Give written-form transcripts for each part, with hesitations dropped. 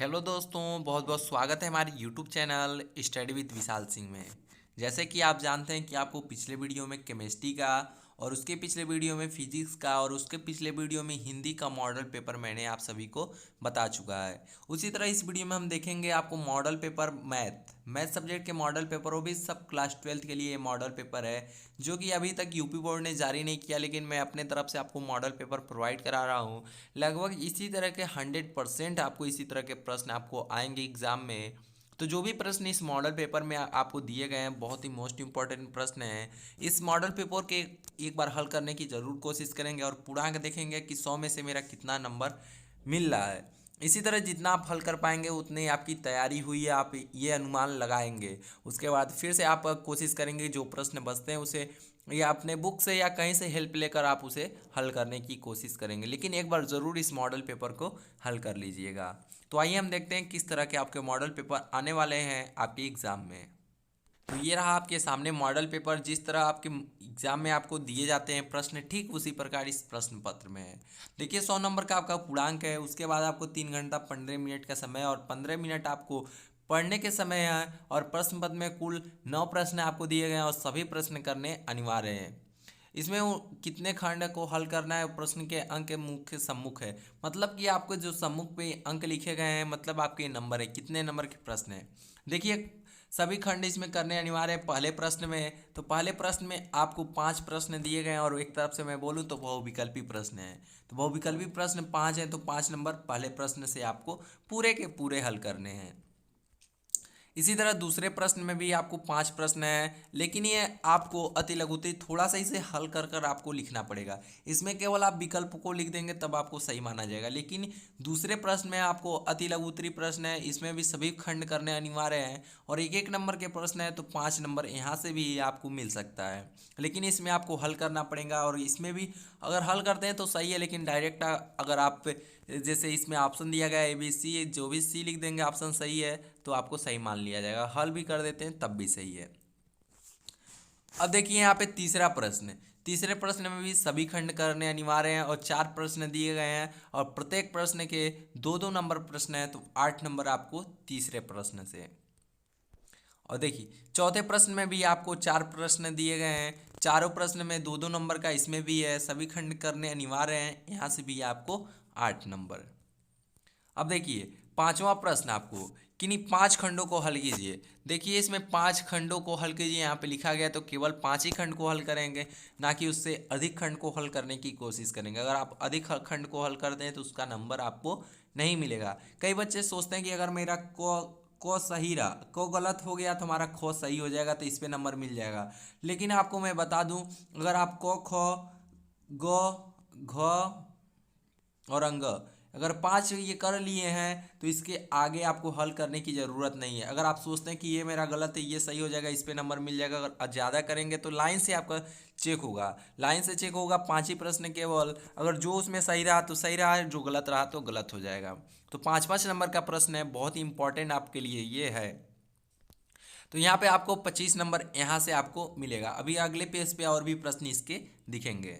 Hello दोस्तों, बहुत बहुत स्वागत है हमारे YouTube channel study with Vishal Singh में। जैसे कि आप जानते हैं कि आपको पिछले वीडियो में केमिस्ट्री का और उसके पिछले वीडियो में फिजिक्स का और उसके पिछले वीडियो में हिंदी का मॉडल पेपर मैंने आप सभी को बता चुका है। उसी तरह इस वीडियो में हम देखेंगे आपको मॉडल पेपर मैथ सब्जेक्ट के मॉडल पेपर, वो भी सब क्लास 12th के लिए मॉडल पेपर है जो कि अभी तक यूपी बोर्ड ने जारी नहीं किया, लेकिन मैं अपने तरफ से आपको मॉडल पेपर प्रोवाइड करा रहा हूँ। लगभग इसी तरह के 100% आपको इसी तरह के प्रश्न आपको आएंगे एग्जाम में। तो जो भी प्रश्न इस मॉडल पेपर में आपको दिए गए हैं बहुत ही मोस्ट इंपॉर्टेंट प्रश्न हैं। इस मॉडल पेपर के एक बार हल करने की ज़रूर कोशिश करेंगे और पूर्णांक देखेंगे कि 100 में से मेरा कितना नंबर मिल रहा है। इसी तरह जितना आप हल कर पाएंगे उतनी आपकी तैयारी हुई है, आप ये अनुमान लगाएंगे। उसके बाद फिर से आप कोशिश करेंगे जो प्रश्न बचते हैं उसे या अपने बुक से या कहीं से हेल्प लेकर आप उसे हल करने की कोशिश करेंगे, लेकिन एक बार ज़रूर इस मॉडल पेपर को हल कर लीजिएगा। तो आइए हम देखते हैं किस तरह के आपके मॉडल पेपर आने वाले हैं आपके एग्ज़ाम में। तो ये रहा आपके सामने मॉडल पेपर। जिस तरह आपके एग्जाम में आपको दिए जाते हैं प्रश्न, ठीक उसी प्रकार इस प्रश्न पत्र में है। देखिए 100 नंबर का आपका पूर्णांक है, उसके बाद आपको 3 घंटा 15 मिनट का समय और 15 मिनट आपको पढ़ने के समय है। और प्रश्न पत्र में कुल 9 प्रश्न आपको दिए गए हैं और सभी प्रश्न करने अनिवार्य हैं। इसमें कितने खंड को हल करना है, प्रश्न के अंक के मुख्य सम्मुख है, मतलब कि आपको जो सम्मुख पे अंक लिखे गए हैं मतलब आपके नंबर है, कितने नंबर के प्रश्न है। देखिए सभी खंड इसमें करने अनिवार्य है। पहले प्रश्न में तो पहले प्रश्न में आपको 5 प्रश्न दिए गए हैं और एक तरफ से मैं बोलूँ तो बहुविकल्पी प्रश्न है। तो बहुविकल्पी प्रश्न 5 हैं, तो 5 नंबर पहले प्रश्न से आपको पूरे के पूरे हल करने हैं। इसी तरह दूसरे प्रश्न में भी आपको 5 प्रश्न हैं, लेकिन ये आपको अति लघुत्री थोड़ा सा इसे हल कर कर आपको लिखना पड़ेगा। इसमें केवल आप विकल्प को लिख देंगे तब आपको सही माना जाएगा, लेकिन दूसरे प्रश्न में आपको अति लघुत्री प्रश्न है, इसमें भी सभी खंड करने अनिवार्य हैं और एक एक नंबर के प्रश्न है तो 5 नंबर यहाँ से भी आपको मिल सकता है, लेकिन इसमें आपको हल करना पड़ेगा। और इसमें भी अगर हल करते हैं तो सही है, लेकिन डायरेक्ट अगर आप जैसे इसमें ऑप्शन दिया गया है ABC, जो भी C लिख देंगे ऑप्शन सही है तो आपको सही मान लिया जाएगा। हल भी कर देते हैं तब भी सही है। अब देखिए यहाँ पे तीसरा प्रश्न। तीसरे प्रश्न में भी सभी खंड करने अनिवार्य हैं और 4 प्रश्न दिए गए हैं और प्रत्येक प्रश्न के 2-2 नंबर प्रश्न है, तो 8 नंबर आपको तीसरे प्रश्न से। और देखिए चौथे प्रश्न में भी आपको 4 प्रश्न दिए गए हैं, चारों प्रश्न में 2-2 नंबर का इसमें भी है, सभी खंड करने अनिवार्य हैं, यहाँ से भी आपको 8 नंबर। अब देखिए पांचवा प्रश्न, आपको किन्हीं 5 खंडों को हल कीजिए। देखिए इसमें 5 खंडों को हल कीजिए यहाँ पे लिखा गया, तो केवल 5 ही खंड को हल करेंगे, ना कि उससे अधिक खंड को हल करने की कोशिश करेंगे। अगर आप अधिक खंड को हल करते हैं तो उसका नंबर आपको नहीं मिलेगा। कई बच्चे सोचते हैं कि अगर मेरा को सही रहा, को गलत हो गया तो हमारा खो सही हो जाएगा तो इस पे नंबर मिल जाएगा, लेकिन आपको मैं बता दूं अगर आप को खो ग घ और अंग अगर 5 ये कर लिए हैं तो इसके आगे आपको हल करने की ज़रूरत नहीं है। अगर आप सोचते हैं कि ये मेरा गलत है, ये सही हो जाएगा, इस पे नंबर मिल जाएगा, अगर ज़्यादा करेंगे तो लाइन से आपका चेक होगा, लाइन से चेक होगा। 5 ही प्रश्न केवल, अगर जो उसमें सही रहा तो सही रहा, जो गलत रहा तो गलत हो जाएगा। तो 5-5 नंबर का प्रश्न है, बहुत ही इंपॉर्टेंट आपके लिए ये है। तो यहाँ पे आपको 25 नंबर यहाँ से आपको मिलेगा। अभी अगले पेज पे और भी प्रश्न इसके दिखेंगे।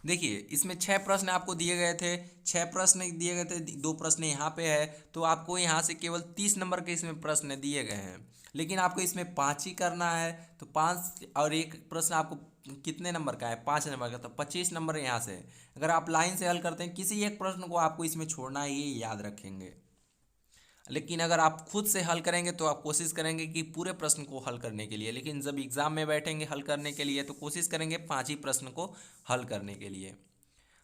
देखिए इसमें 6 प्रश्न आपको दिए गए थे, 6 प्रश्न दिए गए थे, 2 प्रश्न यहाँ पे है, तो आपको यहाँ से केवल 30 नंबर के इसमें प्रश्न दिए गए हैं, लेकिन आपको इसमें 5 ही करना है। तो 5 और एक प्रश्न आपको कितने नंबर का है, 5 नंबर का, तो 25 नंबर यहाँ से। अगर आप लाइन से हल करते हैं किसी एक प्रश्न को आपको इसमें छोड़ना है, ये याद रखेंगे। लेकिन अगर आप खुद से हल करेंगे तो आप कोशिश करेंगे कि पूरे प्रश्न को हल करने के लिए, लेकिन जब एग्जाम में बैठेंगे हल करने के लिए तो कोशिश करेंगे 5 ही प्रश्न को हल करने के लिए।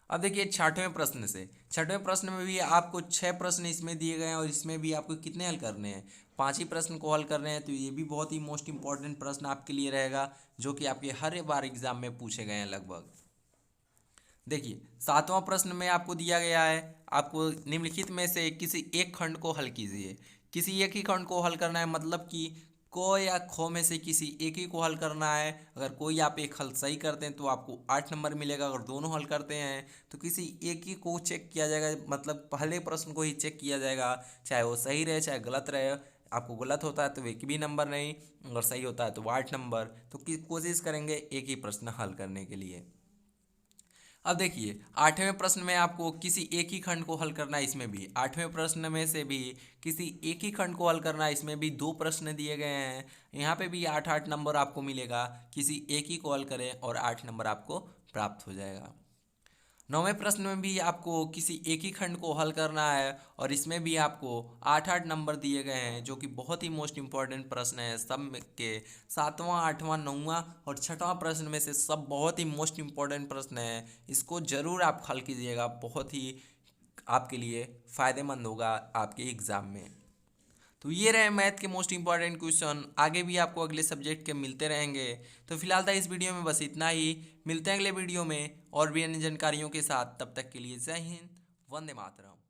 अब देखिए 6वें प्रश्न से, 6वें प्रश्न में भी आपको 6 प्रश्न इसमें दिए गए हैं और इसमें भी आपको कितने हल करने हैं, 5 ही प्रश्न को हल करने हैं। तो ये भी बहुत ही मोस्ट इंपॉर्टेंट प्रश्न आपके लिए रहेगा, जो कि आपके हर बार एग्जाम में पूछे गए हैं लगभग। देखिए 7वां प्रश्न में आपको दिया गया है, आपको निम्नलिखित में से किसी एक खंड को हल कीजिए। किसी एक ही खंड को हल करना है, मतलब कि को या खो में से किसी एक ही को हल करना है। अगर कोई आप एक हल सही करते हैं तो आपको 8 नंबर मिलेगा, अगर दोनों हल करते हैं तो किसी एक ही को चेक किया जाएगा, मतलब पहले प्रश्न को ही चेक किया जाएगा, चाहे वो सही रहे चाहे गलत रहे। आपको गलत होता है तो एक भी नंबर नहीं, अगर सही होता है तो 8 नंबर। तो कोशिश करेंगे एक ही प्रश्न हल करने के लिए। अब देखिए 8वें प्रश्न में आपको किसी एक ही खंड को हल करना है, इसमें भी 8वें प्रश्न में से भी किसी एक ही खंड को हल करना है, इसमें भी 2 प्रश्न दिए गए हैं। यहाँ पे भी 8-8 नंबर आपको मिलेगा, किसी एक ही को हल करें और 8 नंबर आपको प्राप्त हो जाएगा। 9वें प्रश्न में भी आपको किसी एक ही खंड को हल करना है और इसमें भी आपको 8-8 नंबर दिए गए हैं, जो कि बहुत ही मोस्ट इंपॉर्टेंट प्रश्न है। सब में के 7वां 8वां 9वां और 6वां प्रश्न में से सब बहुत ही मोस्ट इंपॉर्टेंट प्रश्न है। इसको ज़रूर आप हल कीजिएगा, बहुत ही आपके लिए फ़ायदेमंद होगा आपके एग्ज़ाम में। तो ये रहे मैथ के मोस्ट इंपॉर्टेंट क्वेश्चन। आगे भी आपको अगले सब्जेक्ट के मिलते रहेंगे। तो फिलहाल था इस वीडियो में बस इतना ही। मिलते हैं अगले वीडियो में और भी अन्य जानकारियों के साथ। तब तक के लिए जय हिंद, वंदे मातरम।